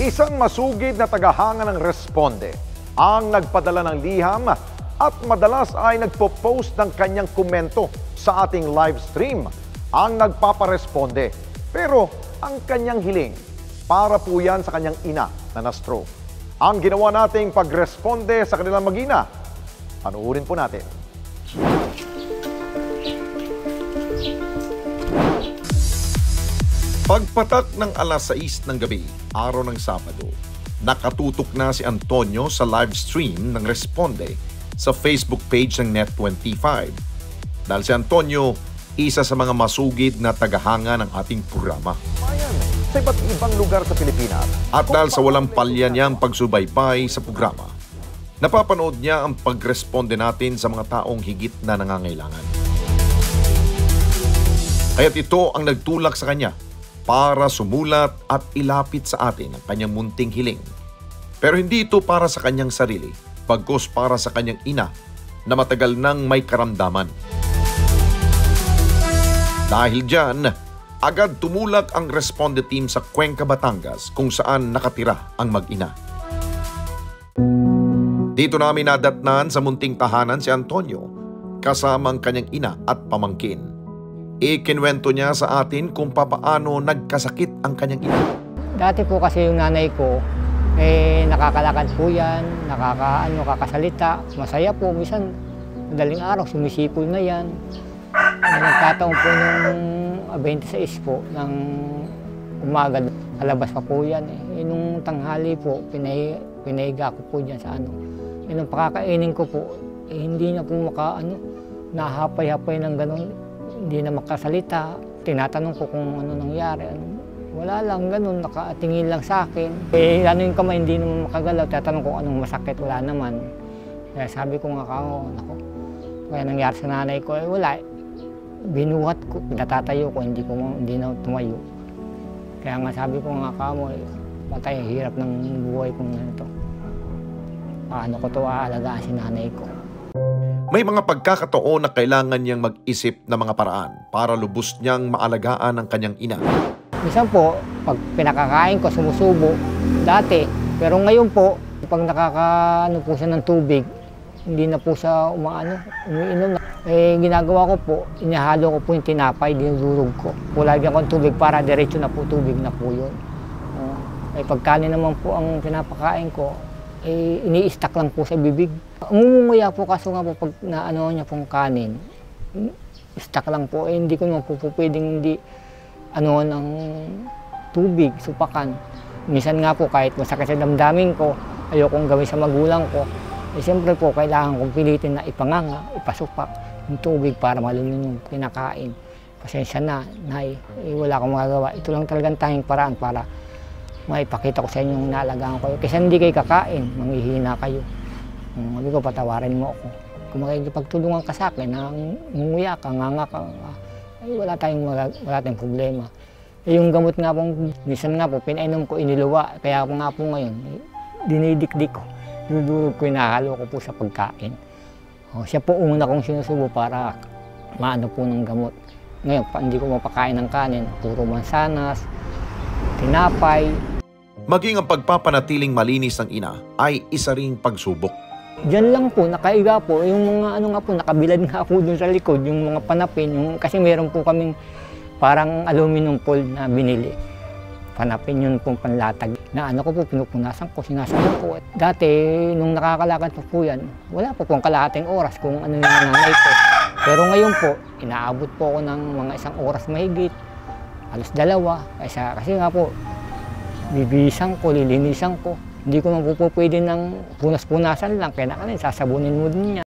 Isang masugid na tagahanga ng Responde ang nagpadala ng liham at madalas ay nagpo-post ng kanyang komento sa ating live stream. Ang nagpaparesponde. Pero ang kanyang hiling, para po yan sa kanyang ina na na-stroke. Ang ginawa nating pagresponde sa kanilang mag-ina, panuurin po natin. Pagpatak ng alas 6 ng gabi, araw ng Sabado, nakatutok na si Antonio sa live stream ng Responde sa Facebook page ng Net25. Dahil si Antonio, isa sa mga masugid na tagahanga ng ating programa. Sa iba't ibang lugar sa Pilipinas. At dahil sa walang palya niyang pagsubaybay sa programa, napapanood niya ang pagresponde natin sa mga taong higit na nangangailangan. Kaya't ito ang nagtulak sa kanya para sumulat at ilapit sa atin ang kanyang munting hiling. Pero hindi ito para sa kanyang sarili, bagkus para sa kanyang ina na matagal nang may karamdaman. Dahil dyan, agad tumulak ang Responde team sa Cuenca, Batangas kung saan nakatira ang mag-ina. Dito namin nadatnan sa munting tahanan si Antonio kasama ang kanyang ina at pamangkin. Ikinwento niya sa atin kung papaano nagkasakit ang kanyang ina. Dati po kasi yung nanay ko, nakakalakad po yan, kakasalita, masaya po. Minsan, madaling araw, sumisipol na yan. Nagkataon po nung 26 po ng umaga, alabas pa po yan. Nung tanghali po, pinahiga ko po dyan sa ano. Nung pakakainin ko po, hindi na po nahapay-hapay ng gano'n. Hindi na makasalita. Tinatanong ko kung ano nangyari. Wala lang, ganun, nakatingin lang sa akin. Ano yung kamay, hindi naman makagalaw. Tatanong ko anong masakit, wala naman. Kaya sabi ko nga ako, kaya nangyari sa nanay ko, wala. Binuhat ko, pinatatayo ko, hindi na tumayo. Kaya nga sabi ko nga kamo, patay, hirap ng buhay kong ganito. Paano ko ito aalagaan si nanay ko? May mga pagkakataon na kailangan niyang mag-isip ng mga paraan para lubos niyang maalagaan ang kanyang ina. Minsan po, pag pinakakain ko, sumusubo dati. Pero ngayon po, pag nakakaano po siya ng tubig, hindi na po siya umiinom na. Ginagawa ko po, inihalo ko po yung tinapay, dinudurog ko. Lagyan ko ng tubig para diretso na po tubig na po yun. Pagkanin naman po ang pinapakain ko, ini-stack lang po sa bibig. Ngumunguya po kaso nga po pag naano niya pong kanin, stack lang po. Hindi ko naman po pwedeng hindi ng tubig, supakan. Minsan nga po kahit masakit sa damdamin ko, ayokong gawin sa magulang ko. Siyempre po kailangan kong pilitin na ipanganga, ipasupak yung tubig para malunin yung kinakain. Pasensya na, Nay, wala akong magagawa. Ito lang talagang tanging paraan para maipakita ko sa inyo yung naalagaan ko. Kasi hindi kayo kakain, manghihina kayo. Sabi ko, patawarin mo ako. Kung makikipagtulungan ka sa akin, nguya ka, nganga ka, wala tayong problema. Yung gamot nga po, minsan nga po, pinainom ko, iniluwa. Kaya nga po ngayon, dinidikdik ko. Dinudurog ko, inahalo ko po sa pagkain. Siya po una kong sinusubo para maano po ng gamot. Ngayon, hindi ko mapakain ng kanin. Puro mansanas, tinapay. Maging ang pagpapanatiling malinis ng ina ay isa ring pagsubok. Diyan lang po, nakaiga po. Yung mga po, nakabilad nga po dun sa likod, yung mga panapin. Kasi meron po kaming parang aluminum foil na binili. Panapin yun pong panlatag. Na ko po, pinupunasan ko, sinasabi ko. Dati, nung nakakalakad po yan, wala po pong kalahating oras kung ano yung nanay ko. Pero ngayon po, inaabot po ako ng mga 1 oras mahigit. Alas 2. Kasi nga po, bibisan ko, lilinisan ko. Hindi ko naman po pwede ng punas-punasan lang. Kaya sasabunin mo din niya.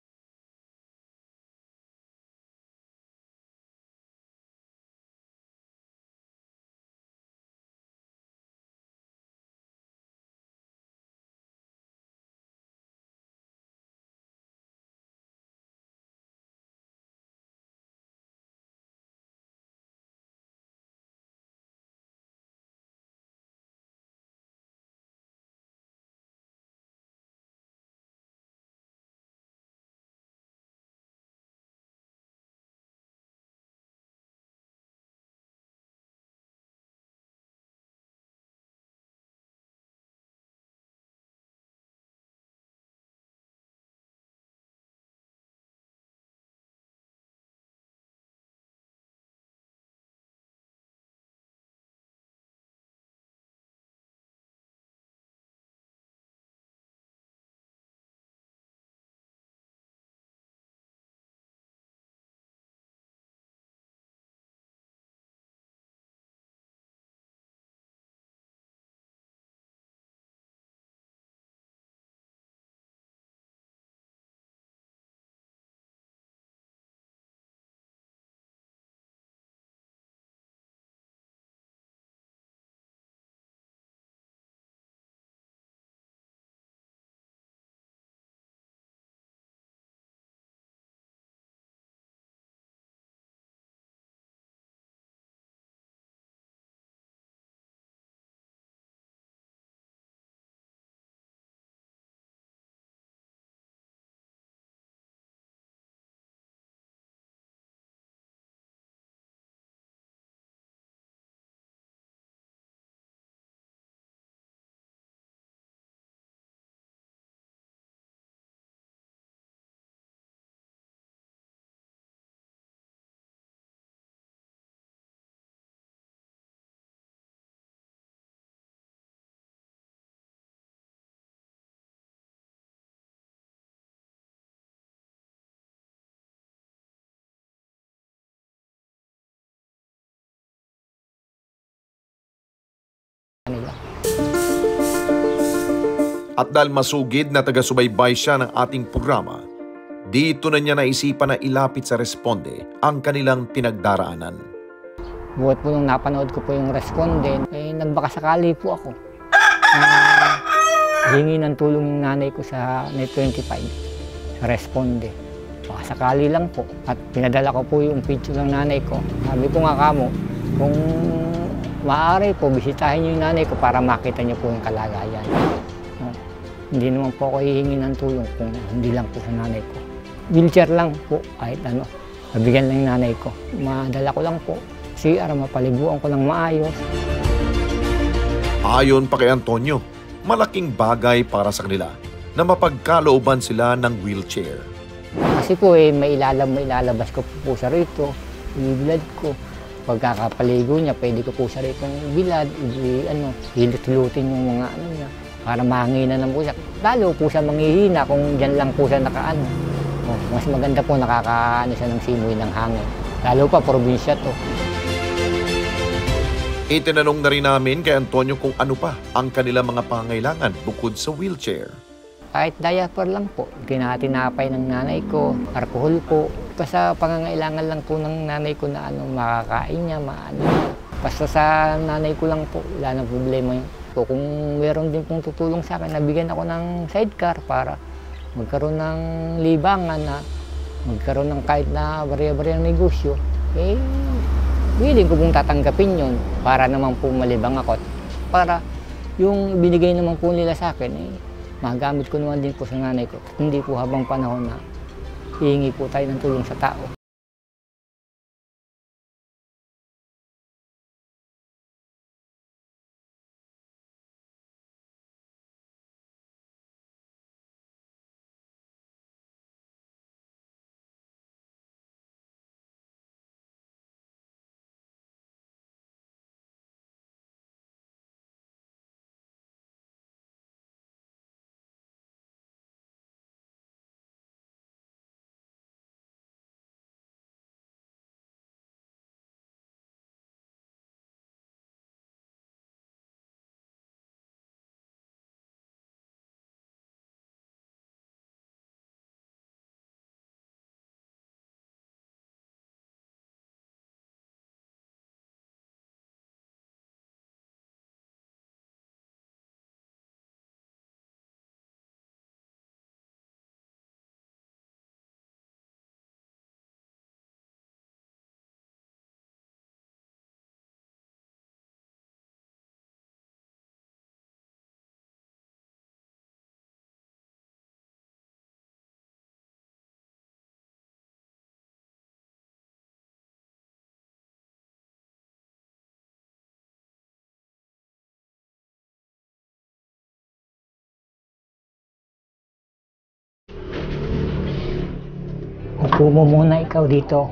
nila. At dahil masugid na taga-subaybay siya ng ating programa, dito na niya naisipan na ilapit sa Responde ang kanilang pinagdaraanan. Buhat po nung napanood ko po yung Responde, nagbakasakali po ako na hingi ng tulong yung nanay ko sa Net25 sa Responde. Bakasakali lang po at pinadala ko po yung picture ng nanay ko. Sabi ko nga kamo, kung maaari po, bisitahin niyo yung nanay ko para makita niyo po yung kalagayan. Hindi naman po ako hihingi ng tulong kung hindi lang po sa nanay ko. Wheelchair lang po, kahit ano. Nabigyan lang yung nanay ko. Madala ko lang po. CR, mapaliguan ko lang maayos. Ayon pa kay Antonio, malaking bagay para sa kanila na mapagkalooban sila ng wheelchair. Kasi po mailalabas ko po sa rito, ibibilad ko. Pagkakapaligo niya, pwede ko po sa rito bilad, hilot-hilutin yung mga ano niya. Para mahanginan ng po siya. Lalo po siya manghihina kung dyan lang po siya nakaano. Mas maganda po nakakaano siya ng simoy ng hangin. Lalo pa, probinsya to. Itinanong na rin namin kay Antonio kung ano pa ang kanilang mga pangailangan bukod sa wheelchair. Kahit diaper lang po, tinatinapay ng nanay ko, alcohol po. Basta pangangailangan lang po ng nanay ko na makakain niya, Basta sa nanay ko lang po, wala nang problema yun. So, kung meron din pong tutulong sa akin, nabigyan ako ng sidecar para magkaroon ng libangan na magkaroon ng kahit na bariya-bariyang negosyo, willing ko pong tatanggapin yun para naman po malibang ako. Para yung binigay naman po nila sa akin, magamit ko naman din po sa nanay ko. Hindi po habang panahon na hihingi po tayo ng tulong sa tao. Upo mo muna ikaw dito.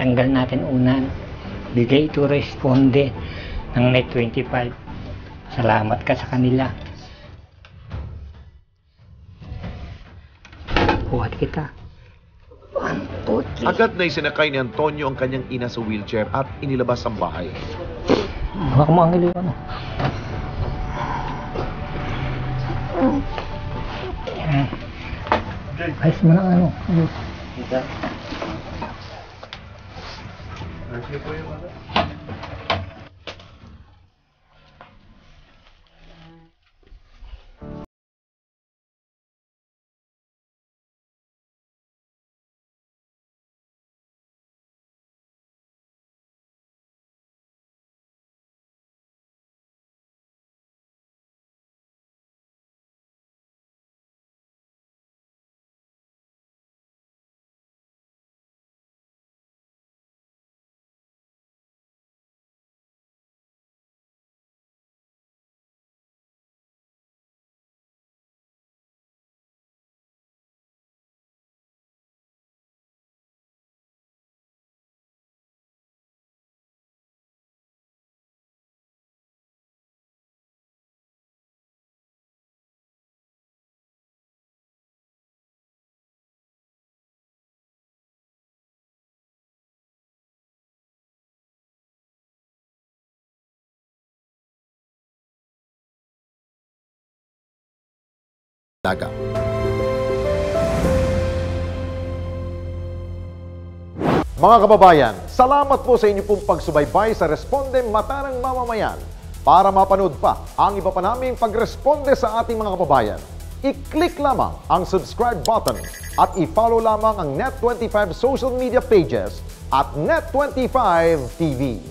Tanggal natin unan. Bigay ito Responde ng Net25. Salamat ka sa kanila. Buhat kita. 1, 2, 3. Agad na isinakay ni Antonio ang kanyang ina sa wheelchair at inilabas ang bahay. Baka kumangil yung ano. Ayos mo na ano. dagat. Mga kababayan, salamat po sa inyo pong pagsubaybay sa Responde Mata ng Mamamayan. Para mapanood pa ang iba pa naming pagresponde sa ating mga kababayan, i-click lamang ang subscribe button at i-follow lamang ang Net25 social media pages at Net25 TV.